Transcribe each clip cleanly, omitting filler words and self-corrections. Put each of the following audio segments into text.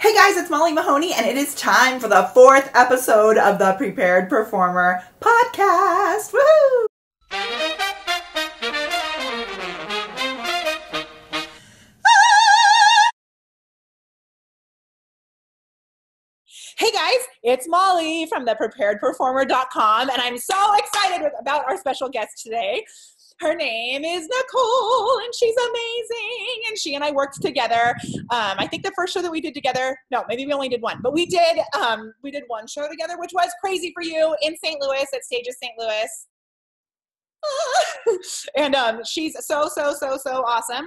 Hey guys, it's Molly Mahoney, and it is time for the 4th episode of the Prepared Performer podcast. Woohoo! Hey guys, it's Molly from thepreparedperformer.com, and I'm so excited about our special guest today. Her name is Nikol, and she's amazing, and she and I worked together. I think the first show that we did together, no, maybe we only did one, but we did one show together, which was Crazy for You in St. Louis at Stages St. Louis. And she's so awesome.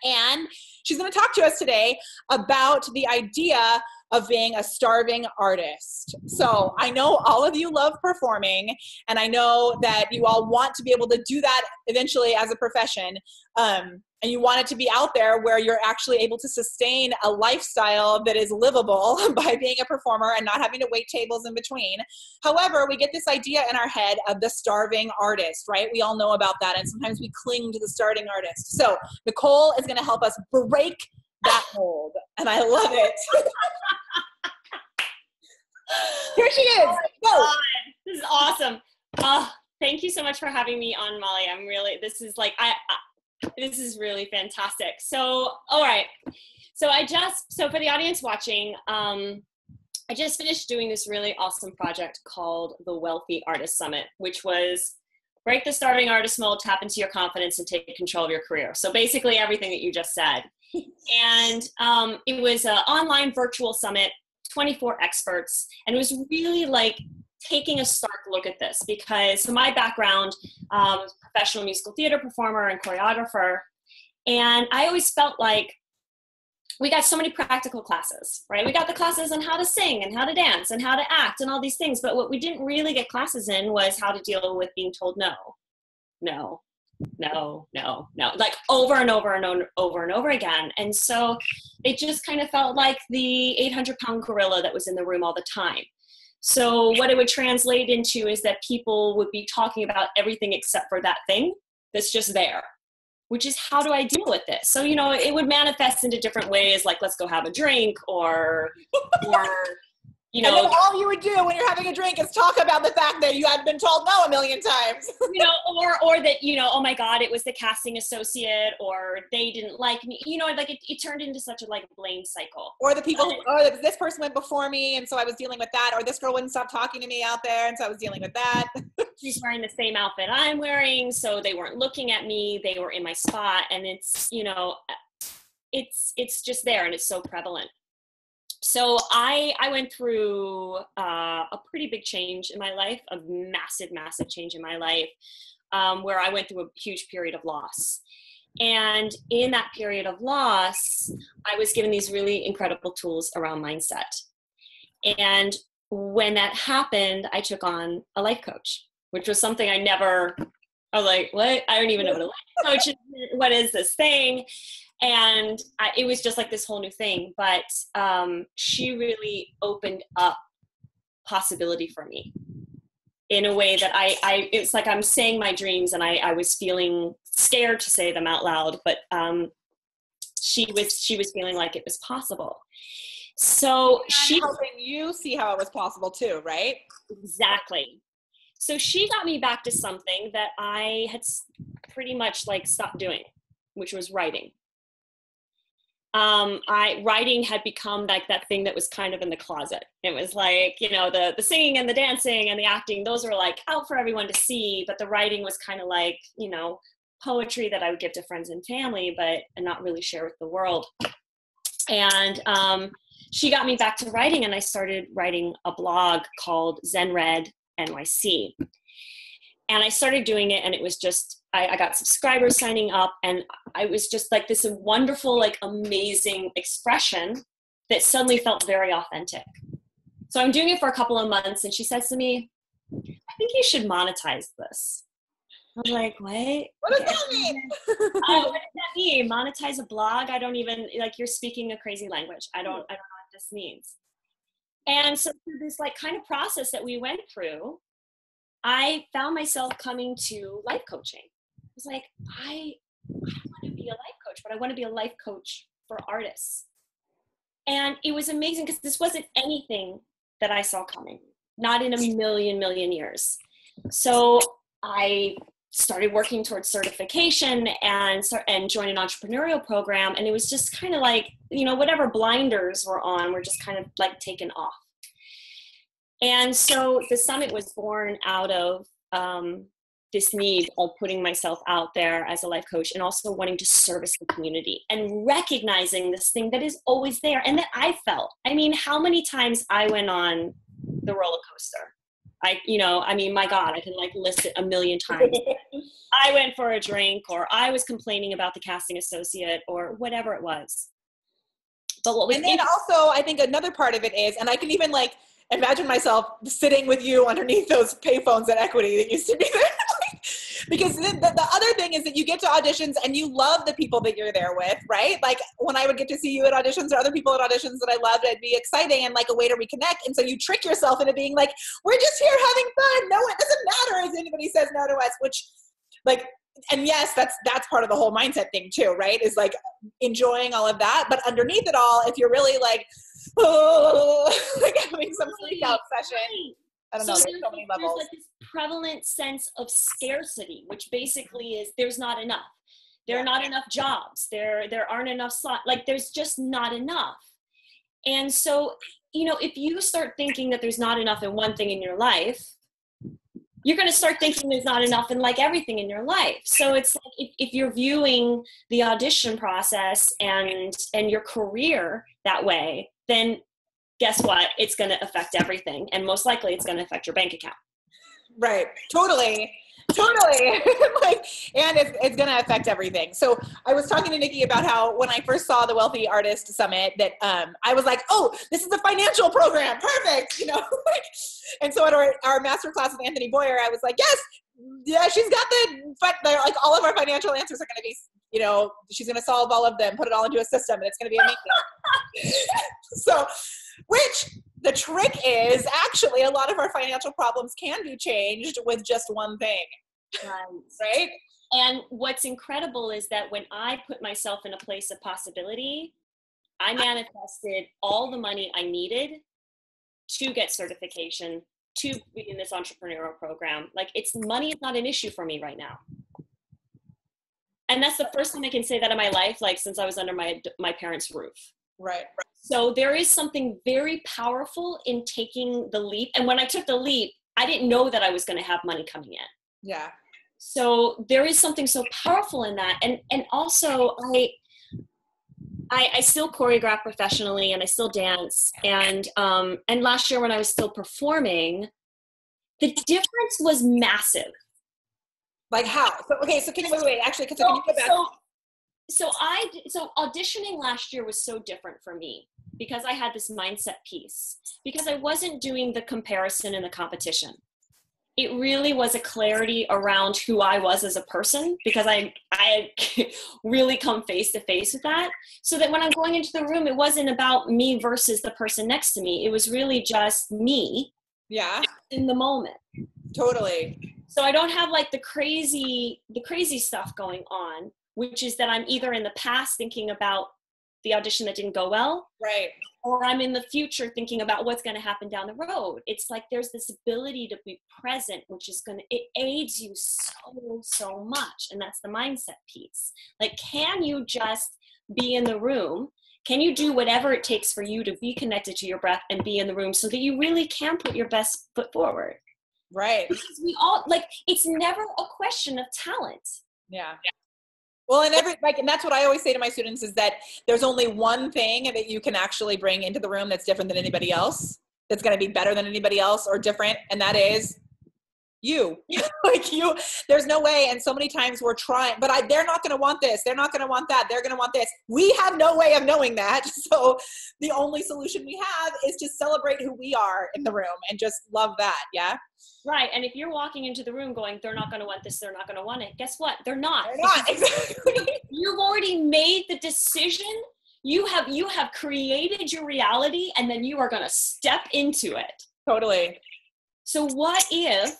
And she's going to talk to us today about the idea of being a starving artist. So I know all of you love performing, and I know that you all want to be able to do that eventually as a profession. And you want it to be out there where you're actually able to sustain a lifestyle that is livable by being a performer and not having to wait tables in between. However, we get this idea in our head of the starving artist, right? We all know about that, and sometimes we cling to the starving artist. So Nikol is going to help us break that mold, and I love it. Here she is. Oh my God. This is awesome. Thank you so much for having me on, Molly. I'm really, this is like, this is really fantastic. So, all right. So for the audience watching, I just finished doing this really awesome project called the Wealthy Artist Summit, which was break the starving artist mold, tap into your confidence, and take control of your career. So basically everything that you just said. And it was an online virtual summit, 24 experts. And it was really like taking a stark look at this because so my background, professional musical theater performer and choreographer. And I always felt like we got so many practical classes, right? We got the classes on how to sing and how to dance and how to act and all these things. But what we didn't really get classes in was how to deal with being told no, like over and over and over again. And so it just kind of felt like the 800-pound gorilla that was in the room all the time. So what it would translate into is that people would be talking about everything except for that thing that's just there, which is how do I deal with this? So, it would manifest into different ways, like let's go have a drink or and then all you would do when you're having a drink is talk about the fact that you had been told no a million times. Or that, oh my God, it was the casting associate, or they didn't like me. Like it turned into such a blame cycle. Or the people, this person went before me, and so I was dealing with that. Or this girl wouldn't stop talking to me out there, and so I was dealing with that. She's wearing the same outfit I'm wearing, so they weren't looking at me. They were in my spot, and it's just there, and it's so prevalent. So I went through a pretty big change in my life, a massive change in my life, where I went through a huge period of loss. And in that period of loss, I was given these really incredible tools around mindset. And when that happened, I took on a life coach, which was something I was like, what? I don't even know what a life coach is. What is this thing? And it was just like this whole new thing. But she really opened up possibility for me in a way that it's like I'm saying my dreams, and I was feeling scared to say them out loud, but she was feeling like it was possible. So she's helping you see how it was possible too, right? Exactly. So she got me back to something that I had pretty much stopped doing, which was writing. Writing had become like that thing that was kind of in the closet. It was like, the singing and the dancing and the acting, those were out for everyone to see. But the writing was kind of like, poetry that I would give to friends and family, and not really share with the world. And she got me back to writing, and I started writing a blog called Zen Read NYC. And I started doing it, and it was just, I got subscribers signing up, and I was just like this wonderful, amazing expression that suddenly felt very authentic. So I'm doing it for a couple of months, and she says to me, I think you should monetize this. I was like, what? What does that mean? What does that mean? Monetize a blog? I don't even, you're speaking a crazy language. I don't know what this means. And so through this kind of process that we went through, I found myself coming to life coaching. I was like, I want to be a life coach, but I want to be a life coach for artists. And it was amazing because this wasn't anything that I saw coming, not in a million years. So I started working towards certification and joined an entrepreneurial program. And it was just kind of like, whatever blinders were on were just kind of like taken off. And so the summit was born out of this need of putting myself out there as a life coach, and also wanting to service the community and recognizing this thing that is always there and that I felt. I mean, how many times I went on the roller coaster? My God, I can like list it a million times. I went for a drink, or I was complaining about the casting associate, or whatever it was. But what was also, I think another part of it is, and I can even like imagine myself sitting with you underneath those payphones at Equity that used to be there. Because the other thing is that you get to auditions and you love the people that you're there with, right? Like when I would get to see you at auditions or other people at auditions that I loved, it'd be exciting and like a way to reconnect. And so you trick yourself into being like, we're just here having fun. No, it doesn't matter if anybody says no to us, which like, and yes, that's part of the whole mindset thing too, right? Is like enjoying all of that. But underneath it all, if you're really like, like having some freak out session, I don't know, there's so many levels. There's like this prevalent sense of scarcity, which basically is there's not enough. There are not enough jobs. There aren't enough slots. Like there's just not enough. And so, if you start thinking that there's not enough in one thing in your life, you're going to start thinking there's not enough in like everything in your life. So it's like if you're viewing the audition process and your career that way, then guess what? It's going to affect everything. And most likely it's going to affect your bank account. Right. Totally. Like, and it's going to affect everything. So I was talking to Nikki about how when I first saw the Wealthy Artist Summit that I was like, oh, this is a financial program. Perfect. And so at our masterclass with Anthony Boyer, I was like, yes, yeah, she's got like all of our financial answers are going to be, she's going to solve all of them, put it all into a system, and it's going to be amazing. So, which the trick is actually a lot of our financial problems can be changed with just one thing. Right? And what's incredible is that when I put myself in a place of possibility, I manifested all the money I needed to get certification, to be in this entrepreneurial program. Like money is not an issue for me right now. And that's the first time I can say that in my life, like since I was under my parents' roof. Right. So there is something very powerful in taking the leap. And when I took the leap, I didn't know that I was going to have money coming in. Yeah. So there is something so powerful in that. And also I still choreograph professionally and I still dance. And last year when I was still performing, the difference was massive. Like how? So can you wait, actually, can you go back? So auditioning last year was so different for me because I had this mindset piece, because I wasn't doing the comparison and the competition. It really was a clarity around who I was as a person, because I really come face to face with that. So that when I'm going into the room, it wasn't about me versus the person next to me. It was really just me. Yeah. In the moment. Totally. So I don't have like the crazy stuff going on, which is that I'm either in the past thinking about the audition that didn't go well. Right. Or I'm in the future thinking about what's going to happen down the road. It's like there's this ability to be present, which is it aids you so much. And that's the mindset piece. Like, can you just be in the room? Can you do whatever it takes for you to be connected to your breath and be in the room so that you really can put your best foot forward? Right. Because we all, like, it's never a question of talent. Yeah. Well, and that's what I always say to my students is that there's only one thing that you can actually bring into the room that's different than anybody else, that's going to be better than anybody else or different. And that is you. Like you, there's no way. And so many times we're trying, but they're not going to want this. They're not going to want that. They're going to want this. We have no way of knowing that. So the only solution we have is to celebrate who we are in the room and just love that. Yeah. Right. And if you're walking into the room going, they're not going to want this, they're not going to want it. Guess what? They're not. They're not. Exactly. You've already made the decision. You have created your reality, and then you are going to step into it. Totally. So what if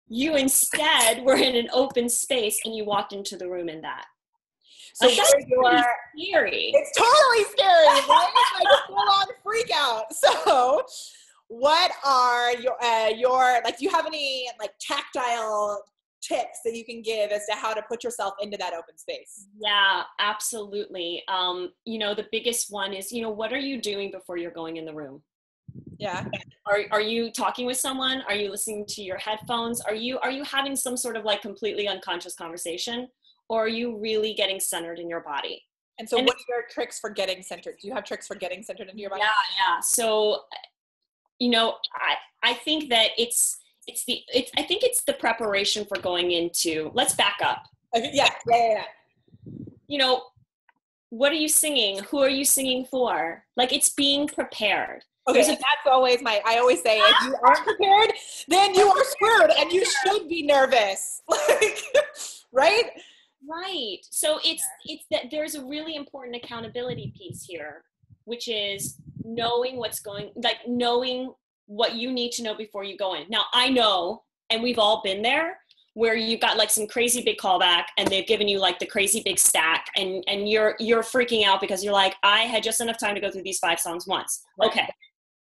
you instead were in an open space and you walked into the room in that? So what are your, scary. it's totally scary, right? Like full on freak out. So what are your, like, do you have any like tactile tips that you can give as to how to put yourself into that open space? Yeah, absolutely. You know, the biggest one is, you know, what are you doing before you're going in the room? Yeah. Are you talking with someone? Are you listening to your headphones? Are you having some sort of like completely unconscious conversation? Or are you really getting centered in your body? And so what are your tricks for getting centered? Do you have tricks for getting centered into your body? Yeah. So, you know, I think that I think it's the preparation for going into, let's back up. Okay, yeah. You know, what are you singing? Who are you singing for? Like, it's being prepared. Okay, and that's always I always say, if you aren't prepared, then you are screwed and you should be nervous. Like, right? Right. So it's that there's a really important accountability piece here, which is knowing knowing what you need to know before you go in. Now, I know, and we've all been there, where you've got like some crazy big callback and they've given you like the crazy big stack and you're freaking out because you're like, I had just enough time to go through these 5 songs once. Right. Okay.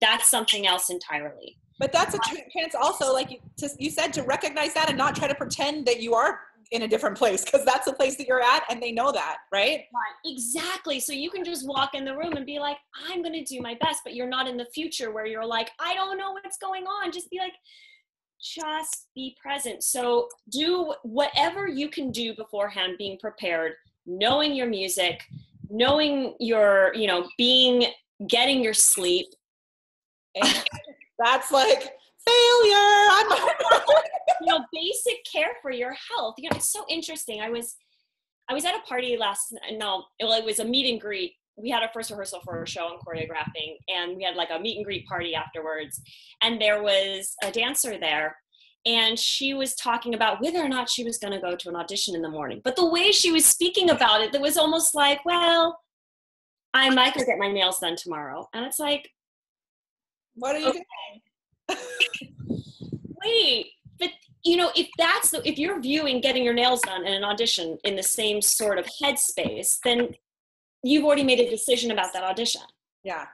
That's something else entirely. But that's a chance also, like you said, to recognize that and not try to pretend that you are in a different place, because that's the place that you're at and they know that, right? Right, exactly. So you can just walk in the room and be like, I'm going to do my best, but you're not in the future where you're like, I don't know what's going on. Just be like, just be present. So do whatever you can do beforehand, being prepared, knowing your music, knowing your, you know, getting your sleep. And that's like failure. You know, basic care for your health. You know, it's so interesting. I was at a party it was a meet and greet. We had our first rehearsal for our show and choreographing, and we had like a meet and greet party afterwards. And there was a dancer there, and she was talking about whether or not she was going to go to an audition in the morning. But the way she was speaking about it, it was almost like, well, I might go get my nails done tomorrow. And it's like, what are you doing? Wait, but you know, if you're viewing getting your nails done in an audition in the same sort of headspace, then you've already made a decision about that audition. Yeah.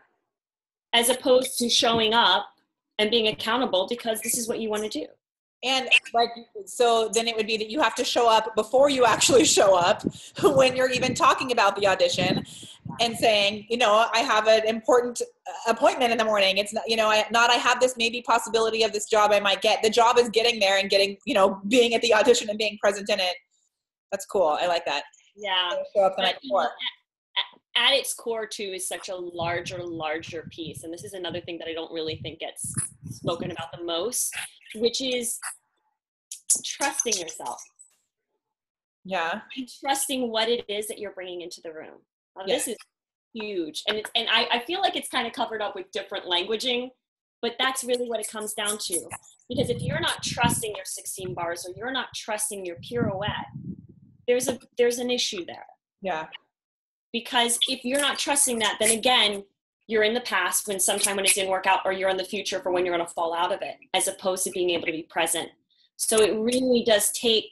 As opposed to showing up and being accountable because this is what you want to do. And like, so then it would be that you have to show up before you actually show up when you're even talking about the audition and saying, you know, I have an important appointment in the morning. It's not, you know, I have this maybe possibility of this job I might get. The job is getting there and getting, you know, being at the audition and being present in it. That's cool. I like that. Yeah. Show up the night before. At its core too is such a larger piece. And this is another thing that I don't really think gets spoken about the most, which is trusting yourself. Yeah. And trusting what it is that you're bringing into the room. This is huge. And I feel like it's kind of covered up with different languaging, but that's really what it comes down to. Because if you're not trusting your 16 bars or you're not trusting your pirouette, there's an issue there. Yeah. Because if you're not trusting that, then again, you're in the past when it didn't work out, or you're in the future for when you're going to fall out of it, as opposed to being able to be present. So it really does take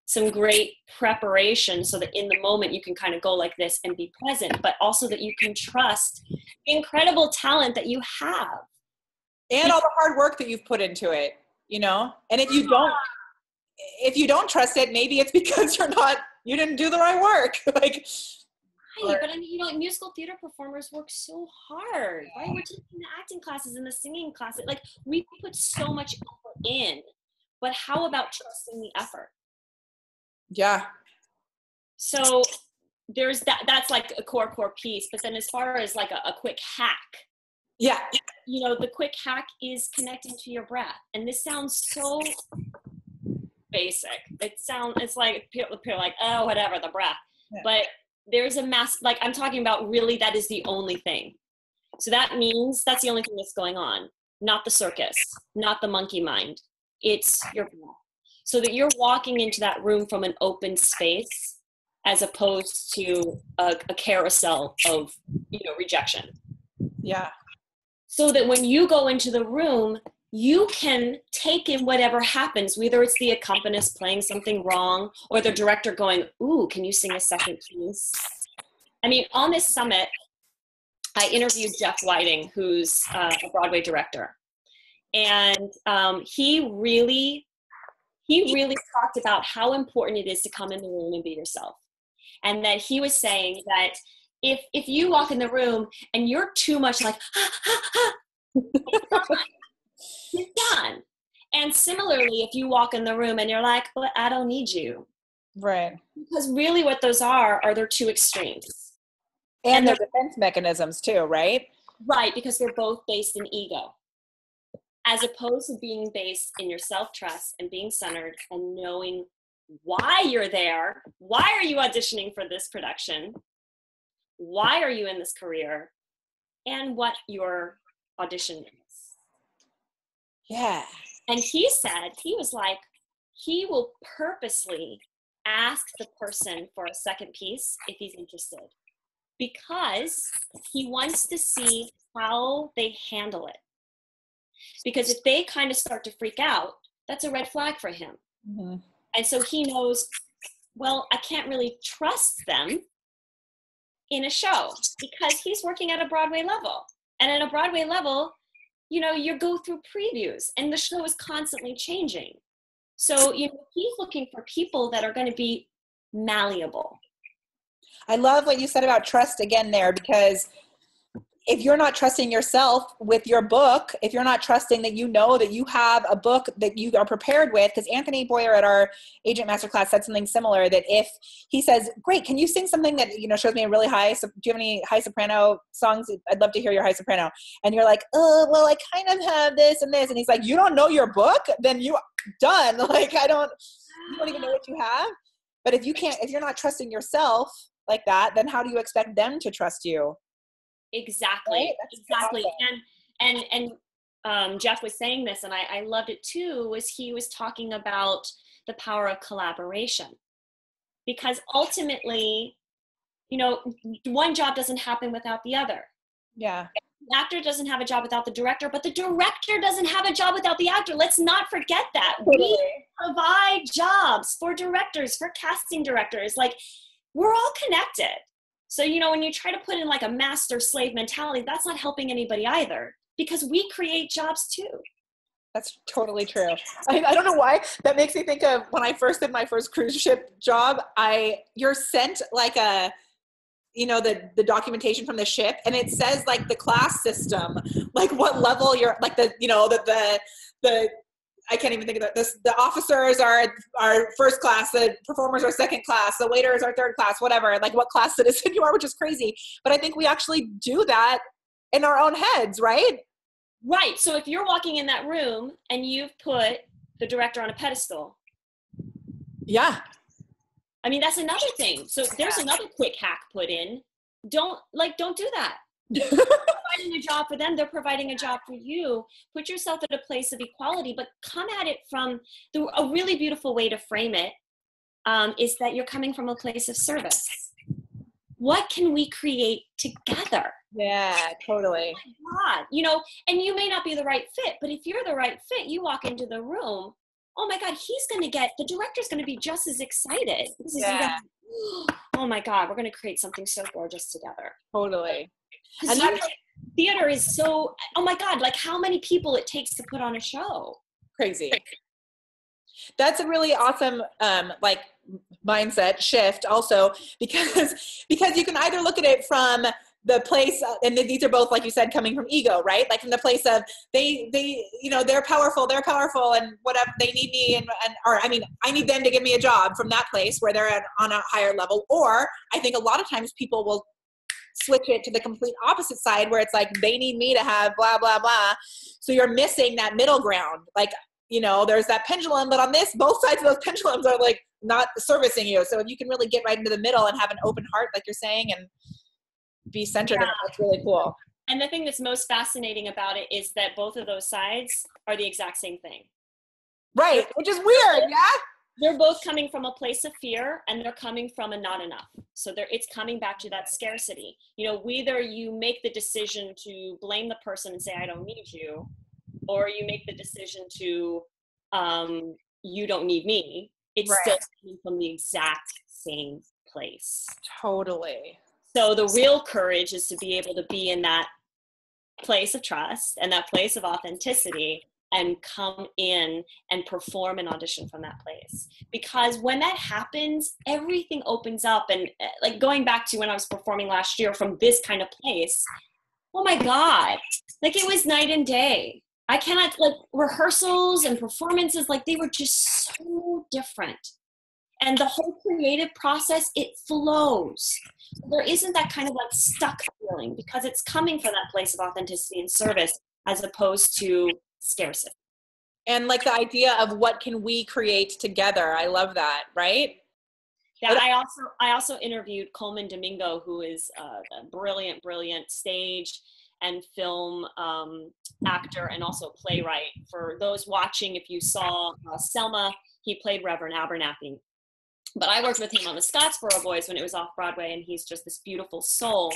some great preparation so that in the moment you can kind of go like this and be present, but also that you can trust the incredible talent that you have. And all the hard work that you've put into it, you know? And if you don't trust it, maybe it's because you didn't do the right work. Like, right, but I mean, you know, musical theater performers work so hard, right? We're taking the acting classes and the singing classes. Like, we put so much effort in, but how about trusting the effort? Yeah. So there's that's like a core piece. But then as far as like a quick hack, yeah, you know, the quick hack is connecting to your breath. And this sounds so basic. It's like people are like, oh, whatever, the breath. Yeah. But there's a like I'm talking about, really, that is the only thing. So that means that's the only thing that's going on, not the circus, not the monkey mind. It's your breath. So that you're walking into that room from an open space as opposed to a carousel of, you know, rejection. Yeah. So that when you go into the room, you can take in whatever happens, whether it's the accompanist playing something wrong or the director going, ooh, can you sing a second piece? I mean, on this summit, I interviewed Jeff Whiting, who's a Broadway director. And he really talked about how important it is to come in the room and be yourself. And that he was saying that if you walk in the room and you're too much like, it's done. And similarly, if you walk in the room and you're like, well, I don't need you. Right. Because really what those are their two extremes. And their defense mechanisms too, right? Right, because they're both based in ego. As opposed to being based in your self-trust and being centered and knowing why you're there. Why are you auditioning for this production? Why are you in this career? And what your audition is. Yeah. And he said, he was like, he will purposely ask the person for a second piece if he's interested, because he wants to see how they handle it. Because if they kind of start to freak out, that's a red flag for him. Mm-hmm. And so he knows, well, I can't really trust them in a show because he's working at a Broadway level. And at a Broadway level, you know, you go through previews and the show is constantly changing. So, you know, he's looking for people that are going to be malleable. I love what you said about trust again there, because if you're not trusting yourself with your book, if you're not trusting that you know that you have a book that you are prepared with, because Anthony Boyer at our Agent Masterclass said something similar, that if he says, great, can you sing something that, you know, shows me a really high, do you have any high soprano songs? I'd love to hear your high soprano. And you're like, oh, well, I kind of have this and this. And he's like, you don't know your book? Then you done. Like, you don't even know what you have. But if you're not trusting yourself like that, then how do you expect them to trust you? Exactly. Right? Exactly. Awesome. And Jeff was saying this, and I loved it too, was he was talking about the power of collaboration. Because ultimately, you know, one job doesn't happen without the other. Yeah. The actor doesn't have a job without the director, but the director doesn't have a job without the actor. Let's not forget that. Totally. We provide jobs for directors, for casting directors. Like, we're all connected. So, you know, when you try to put in like a master-slave mentality, that's not helping anybody either, because we create jobs too. That's totally true. I don't know why. That makes me think of when I first did my first cruise ship job. You're sent like a, you know, the documentation from the ship, and it says like the class system, like what level you're, like the, you know, the I can't even think of this. The officers are first class, the performers are second class, the waiters are third class, whatever, like what class citizen you are, which is crazy. But I think we actually do that in our own heads, right? Right. So if you're walking in that room and you've put the director on a pedestal. Yeah. I mean, that's another thing. So there's another quick hack put in. Don't do that. You're providing a job for them, they're providing a job for you. Put yourself at a place of equality, but come at it from a really beautiful way to frame it is that you're coming from a place of service. What can we create together? Yeah, totally. Oh my God, you know, and you may not be the right fit, but if you're the right fit, you walk into the room, oh my God, the director's going to be just as excited. Yeah. Oh my God, we're going to create something so gorgeous together. Totally. And theater is so, oh my God, like how many people it takes to put on a show. Crazy. That's a really awesome, like mindset shift also, because you can either look at it from the place, and these are both, like you said, coming from ego, right? Like from the place of they, you know, they're powerful and whatever, they need me or I mean, I need them to give me a job, from that place where they're on a higher level. Or I think a lot of times people will switch it to the complete opposite side where it's like, they need me to have blah, blah, blah. So you're missing that middle ground. Like, you know, there's that pendulum, but on this, both sides of those pendulums are like not servicing you. So if you can really get right into the middle and have an open heart, like you're saying, and be centered, that's really cool. And the thing that's most fascinating about it is that both of those sides are the exact same thing. Right, which is weird, yeah? They're both coming from a place of fear, and they're coming from a not enough. So it's coming back to that scarcity. You know, whether you make the decision to blame the person and say, I don't need you, or you make the decision to, you don't need me, it's Right. still coming from the exact same place. Totally. So the real courage is to be able to be in that place of trust and that place of authenticity and come in and perform an audition from that place. Because when that happens, everything opens up. And like going back to when I was performing last year from this kind of place, oh my God, like it was night and day. I cannot, like, rehearsals and performances, like they were just so different. And the whole creative process, it flows. There isn't that kind of like stuck feeling because it's coming from that place of authenticity and service as opposed to scarcity. And like the idea of what can we create together. I love that, right? Yeah, I also interviewed Colman Domingo, who is a brilliant stage and film actor and also playwright. For those watching, if you saw Selma, he played Reverend Abernathy. But I worked with him on the Scottsboro Boys when it was off Broadway, and he's just this beautiful soul.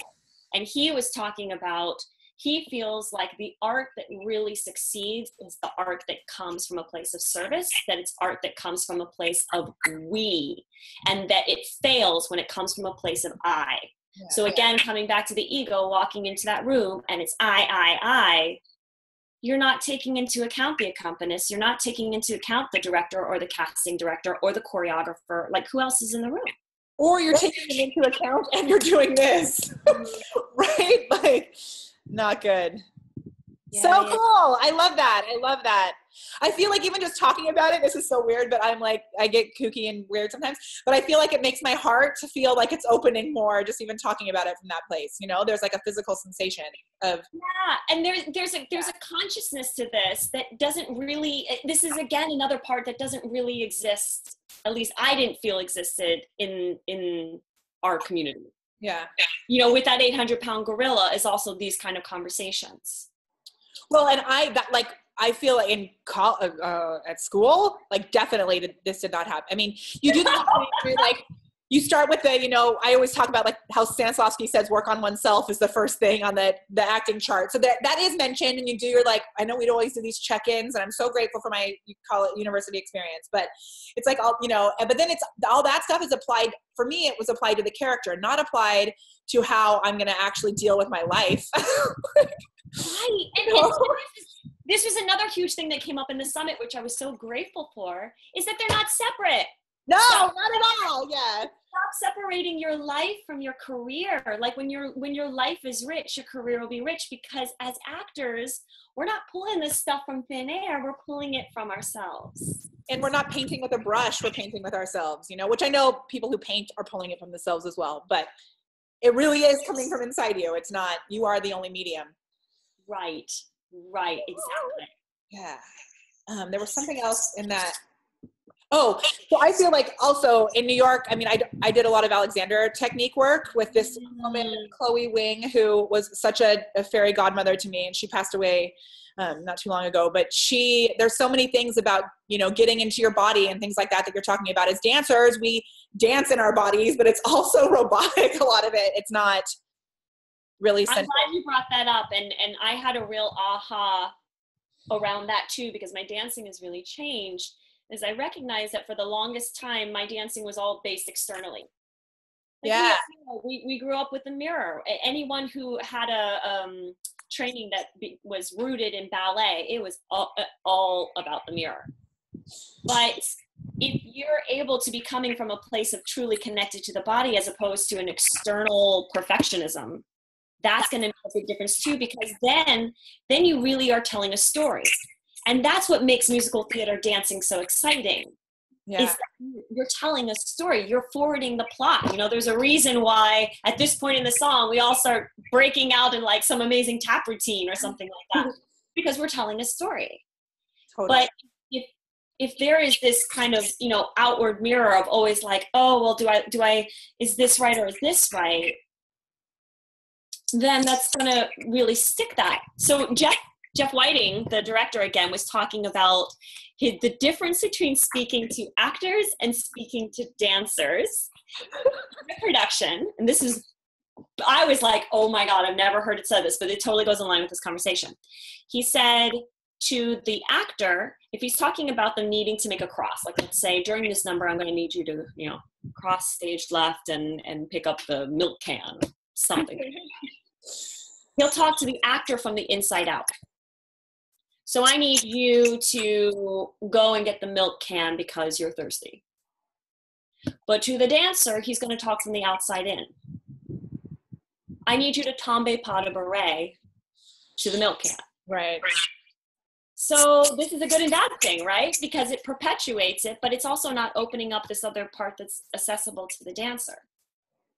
And he was talking about, he feels like the art that really succeeds is the art that comes from a place of service, that it's art that comes from a place of we, and that it fails when it comes from a place of I. Yeah. So again, coming back to the ego, walking into that room and it's I, you're not taking into account the accompanist, you're not taking into account the director or the casting director or the choreographer, like who else is in the room? Or you're taking it into account and you're doing this, right? Like, not good. Yeah, so cool. I love that. I love that. I feel like even just talking about it, this is so weird, but I'm like, I get kooky and weird sometimes, but I feel like it makes my heart to feel like it's opening more, just even talking about it from that place. You know, there's like a physical sensation of. Yeah. And there's a consciousness to this that doesn't really, this is again, another part that doesn't really exist. At least I didn't feel existed in our community. Yeah. You know, with that 800-pound gorilla is also these kind of conversations. Well, and I feel like in at school, like definitely this did not happen. I mean, you do that like you start with the, you know, I always talk about like how Stanislavski says work on oneself is the first thing on the acting chart. So that is mentioned, and you do your, like, I know we'd always do these check-ins, and I'm so grateful for my, you call it university experience, but it's like all, you know, but then it's all that stuff is applied, for me, it was applied to the character, not applied to how I'm going to actually deal with my life. Right. And this was another huge thing that came up in the summit, which I was so grateful for, is that they're not separate. No, not at all. Yeah. Stop separating your life from your career. Like when your life is rich, your career will be rich, because as actors, we're not pulling this stuff from thin air. We're pulling it from ourselves. And we're not painting with a brush. We're painting with ourselves, you know, which I know people who paint are pulling it from themselves as well, but it really is coming from inside you. It's not, you are the only medium. Right, exactly. Yeah. There was something else in that. Oh, so I feel like also in New York, I mean, I did a lot of Alexander technique work with this woman, Chloe Wing, who was such a fairy godmother to me, and she passed away not too long ago. But there's so many things about, you know, getting into your body and things like that you're talking about. As dancers, we dance in our bodies, but it's also robotic, a lot of it. It's not really I'm glad you brought that up, and I had a real aha around that too, because my dancing has really changed, is I recognized that for the longest time my dancing was all based externally. Like, yeah, we grew up with a mirror. Anyone who had a training that was rooted in ballet, it was all about the mirror. But if you're able to be coming from a place of truly connected to the body as opposed to an external perfectionism, that's going to make a big difference too, because then you really are telling a story. And that's what makes musical theater dancing so exciting. Yeah. Is that you're telling a story, you're forwarding the plot. You know, there's a reason why at this point in the song, we all start breaking out in like some amazing tap routine or something like that, because we're telling a story. Totally. But if there is this kind of, you know, outward mirror of always like, oh, well, do I, is this right or is this right? Then that's going to really stick that. So Jeff Whiting, the director, again, was talking about the difference between speaking to actors and speaking to dancers in production. And this is, I was like, oh my God, I've never heard it said this, but it totally goes in line with this conversation. He said, to the actor, if he's talking about them needing to make a cross, like let's say during this number, I'm going to need you to, you know, cross stage left and pick up the milk can, something. He'll talk to the actor from the inside out. So I need you to go and get the milk can because you're thirsty. But to the dancer, he's going to talk from the outside in. I need you to tombe pas de bourrée to the milk can. Right. So this is a good and bad thing, right? Because it perpetuates it, but it's also not opening up this other part that's accessible to the dancer.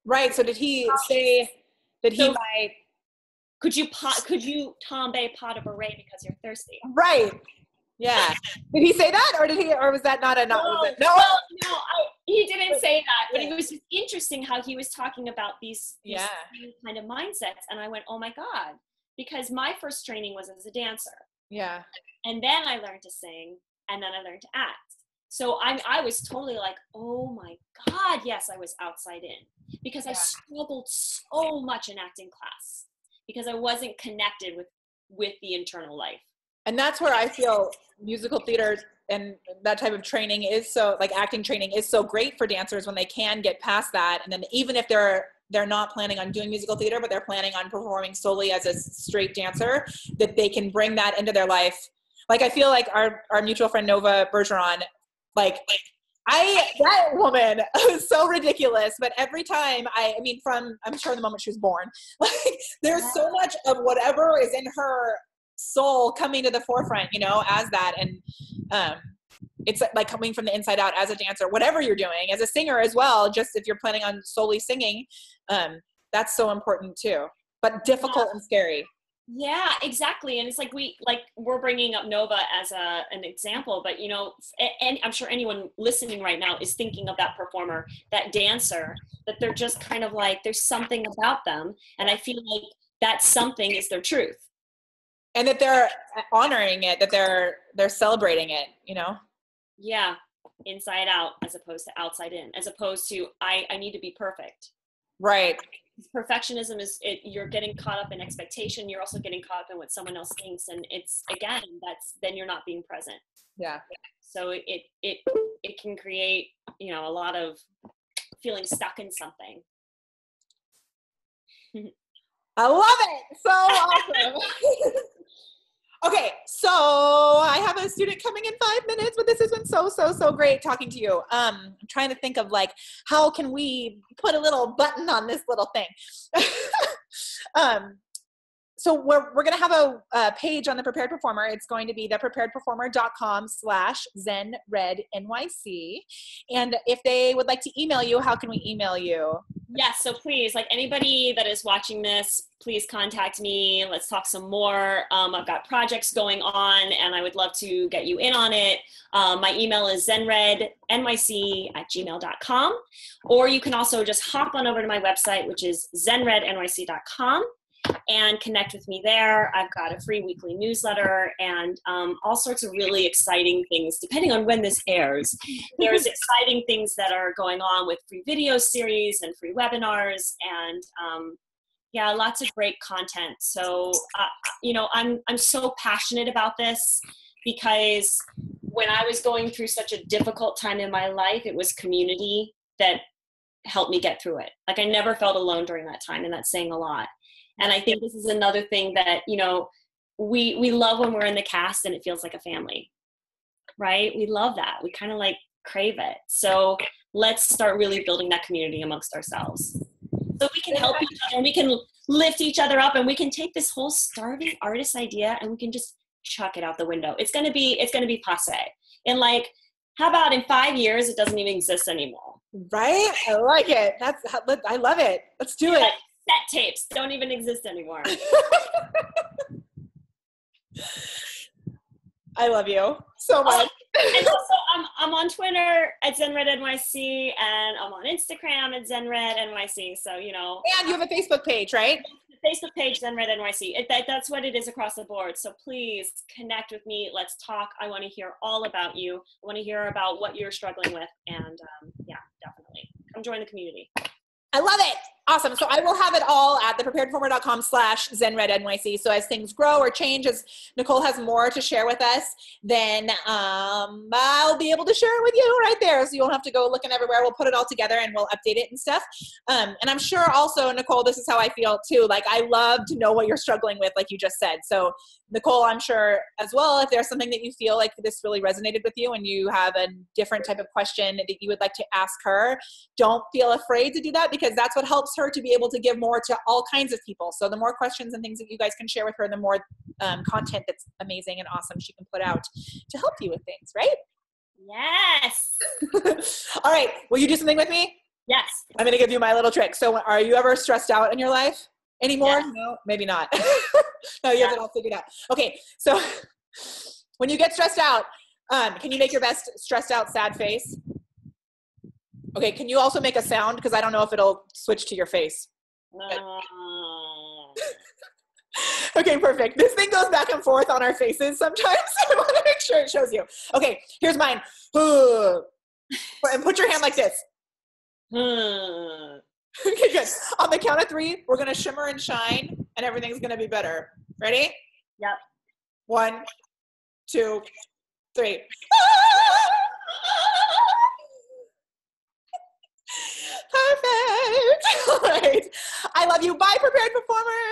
Right. So did he say that he might? Could you tombe pas de bourrée because you're thirsty? Right. Yeah. Did he say that, or was that not a not? No, was it? No. He didn't say that. But it was just interesting how he was talking about these kind of mindsets, and I went, oh my God, because my first training was as a dancer. Yeah. And then I learned to sing, and then I learned to act. So I was totally like, oh my God, yes, I was outside in, because I struggled so much in acting class because I wasn't connected with the internal life. And that's where I feel musical theater and that type of training is so, like acting training is so great for dancers when they can get past that. And then even if they're not planning on doing musical theater, but they're planning on performing solely as a straight dancer, that they can bring that into their life. Like, I feel like our mutual friend Nova Bergeron, like that woman was so ridiculous, but every time I'm sure the moment she was born, like there's so much of whatever is in her soul coming to the forefront, you know, as that. And it's like coming from the inside out as a dancer, whatever you're doing, as a singer as well, just if you're planning on solely singing, that's so important too, but difficult and scary. Yeah, exactly. And it's like we're bringing up Nova as an example, but you know, and I'm sure anyone listening right now is thinking of that performer, that dancer, that they're just kind of like, there's something about them. And I feel like that something is their truth. And that they're honoring it, that they're celebrating it, you know? Yeah. Inside out, as opposed to outside in, as opposed to, I need to be perfect. Right. Perfectionism is you're getting caught up in expectation. You're also getting caught up in what someone else thinks. And it's, again, then you're not being present. Yeah. So it can create, you know, a lot of feeling stuck in something. I love it. So awesome. Okay, so I have a student coming in 5 minutes, but this has been so great talking to you. I'm trying to think of like, how can we put a little button on this little thing? So we're going to have a page on The Prepared Performer. It's going to be thepreparedperformer.com/Zen Read NYC. And if they would like to email you, how can we email you? Yes, so please, like anybody that is watching this, please contact me. Let's talk some more. I've got projects going on and I would love to get you in on it. My email is zenreadnyc@gmail.com. Or you can also just hop on over to my website, which is zenreadnyc.com, and connect with me there. I've got a free weekly newsletter and all sorts of really exciting things, depending on when this airs. There's exciting things that are going on with free video series and free webinars and yeah, lots of great content. So, you know, I'm so passionate about this because when I was going through such a difficult time in my life, it was community that helped me get through it. Like I never felt alone during that time, and that's saying a lot. And I think this is another thing that, you know, we love when we're in the cast and it feels like a family, right? We love that. We kind of like crave it. So let's start really building that community amongst ourselves. So we can help each other and we can lift each other up and we can take this whole starving artist idea and we can just chuck it out the window. It's going to be passe. And like, how about in 5 years, it doesn't even exist anymore. Right? I like it. I love it. Let's do it. Like set tapes don't even exist anymore. I love you so much. And also, I'm on Twitter at Zen Read NYC, and I'm on Instagram at Zen Read NYC. So, you know. And you have a Facebook page, right? Facebook page, Zen Read NYC. That's what it is across the board. So please connect with me. Let's talk. I want to hear all about you. I want to hear about what you're struggling with. And yeah, definitely. Come join the community. I love it. Awesome. So I will have it all at thepreparedperformer.com/Zen Read NYC. So as things grow or change, as Nikol has more to share with us, then I'll be able to share it with you right there. So you won't have to go looking everywhere. We'll put it all together and we'll update it and stuff. And I'm sure also, Nikol, this is how I feel too. Like, I love to know what you're struggling with, like you just said. So Nikol, I'm sure as well, if there's something that you feel like this really resonated with you and you have a different type of question that you would like to ask her, don't feel afraid to do that, because that's what helps her to be able to give more to all kinds of people. So the more questions and things that you guys can share with her, the more content that's amazing and awesome she can put out to help you with things, right? Yes. All right. Will you do something with me? Yes. I'm going to give you my little trick. So are you ever stressed out in your life anymore? Yes. No, maybe not. No, you have it all figured out. Okay. So when you get stressed out, can you make your best stressed out, sad face? Okay. Can you also make a sound? Because I don't know if it'll switch to your face. Okay, perfect. This thing goes back and forth on our faces sometimes. I want to make sure it shows you. Okay, here's mine. And put your hand like this. Okay, good. On the count of 3, we're going to shimmer and shine, and everything's going to be better. Ready? Yep. 1, 2, 3. Perfect. All right. I love you. Bye, prepared performers.